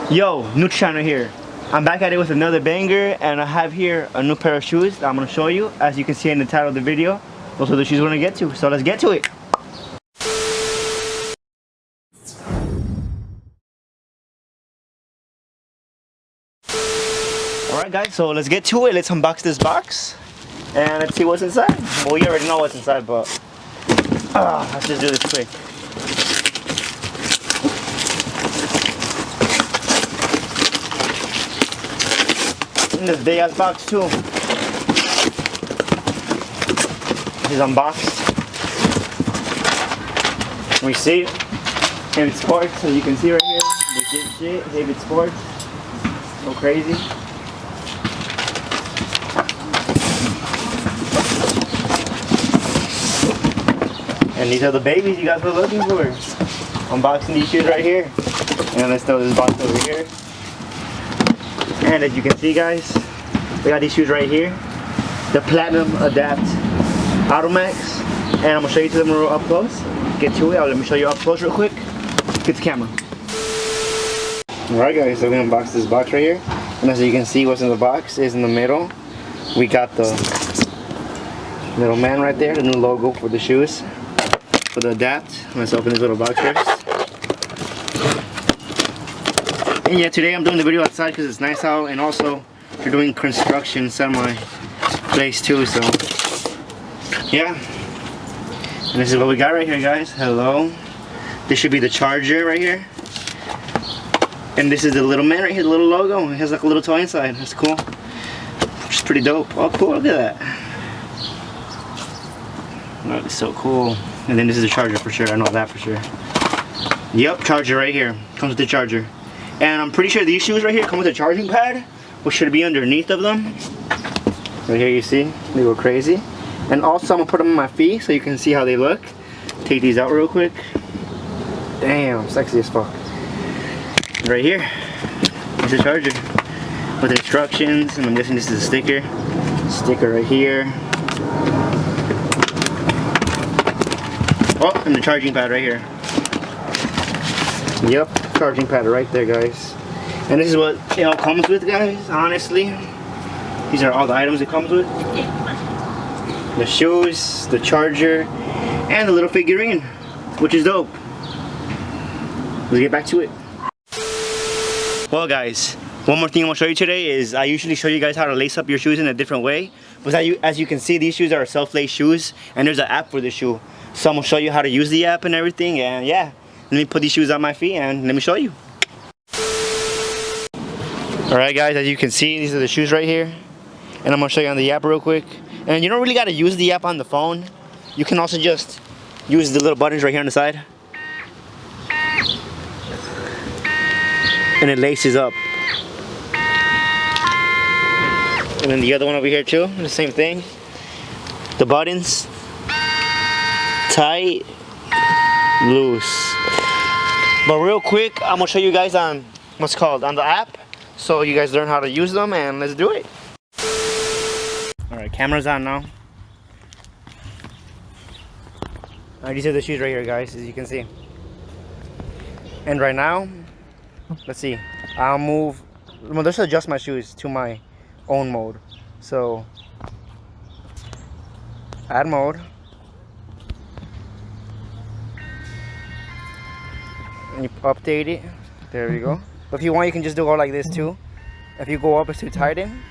Yo, new channel here. I'm back at it with another banger, and I have here a new pair of shoes that I'm gonna show you. As you can see in the title of the video, those are the shoes we're gonna get to. So let's get to it. Alright guys, so let's get to it. Let's unbox this box and let's see what's inside. Well, you already know what's inside, but let's just do this quick. In this big ass box too. This is unboxed. Receipt. Haven Sports, so you can see right here. Legit shit. Haven Sports. Go crazy. And these are the babies you guys were looking for. Unboxing these shoes right here. And let's throw this box over here. And as you can see guys, we got these shoes right here. The Platinum Adapt Automax. And I'm going to show you to them real up close. Get to it. Let me show you up close real quick. Get the camera. Alright guys, so we're going to unbox this box right here. And as you can see, what's in the box is in the middle. We got the little man right there, the new logo for the shoes. For the Adapt. Let's open this little box first. And yeah, today I'm doing the video outside because it's nice out, and also we're doing construction inside my place too, so yeah. And this is what we got right here guys. Hello. This should be the charger right here. And this is the little man right here, the little logo. It has like a little toy inside. That's cool. Which is pretty dope. Oh cool, look at that. Oh, it's so cool. And then this is the charger for sure, I know that for sure. Yep, charger right here. Comes with the charger. And I'm pretty sure these shoes right here come with a charging pad, which should be underneath of them. Right here you see, they go crazy. And also I'm gonna put them on my feet so you can see how they look. Take these out real quick. Damn, sexy as fuck. Right here, it's a charger with instructions, and I'm guessing this is a sticker. Sticker right here. Oh, and the charging pad right here. Yep, charging pad right there guys. And this is what it all comes with guys, honestly. These are all the items it comes with. The shoes, the charger, and the little figurine, which is dope. Let's get back to it. Well guys, one more thing I'm gonna show you today is I usually show you guys how to lace up your shoes in a different way. But as you can see, these shoes are self-lace shoes, and there's an app for the shoe. So I'm gonna show you how to use the app and everything, and yeah. Let me put these shoes on my feet and let me show you. Alright guys, as you can see, these are the shoes right here. And I'm going to show you on the app real quick. And you don't really got to use the app on the phone. You can also just use the little buttons right here on the side. And it laces up. And then the other one over here too, the same thing. The buttons. Tight. Loose. But real quick, I'm gonna show you guys on what's called on the app, so you guys learn how to use them, and let's do it. All right, camera's on now. All right, these are the shoes right here, guys, as you can see. And right now, let's see. I'll move. Well, let's adjust my shoes to my own mode. So, add mode. And you update it. There we go. But if you want, you can just do it like this too. If you go up, it's to tighten,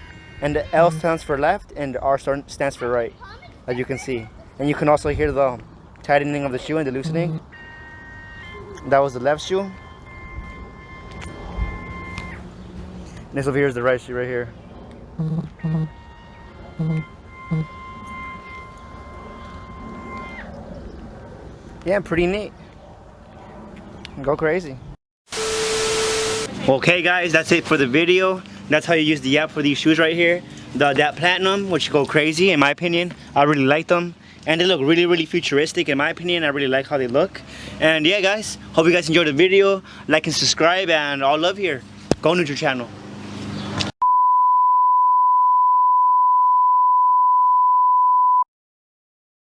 and the L stands for left and the R stands for right, as you can see. And you can also hear the tightening of the shoe and the loosening. That was the left shoe. And this over here is the right shoe right here. Yeah, pretty neat. Go crazy. Okay guys, that's it for the video. That's how you use the app for these shoes right here. The Adapt Platinum, which go crazy in my opinion. I really like them. And they look really futuristic in my opinion. I really like how they look. And yeah guys, hope you guys enjoyed the video. Like and subscribe, and all love here. Go Neutral channel.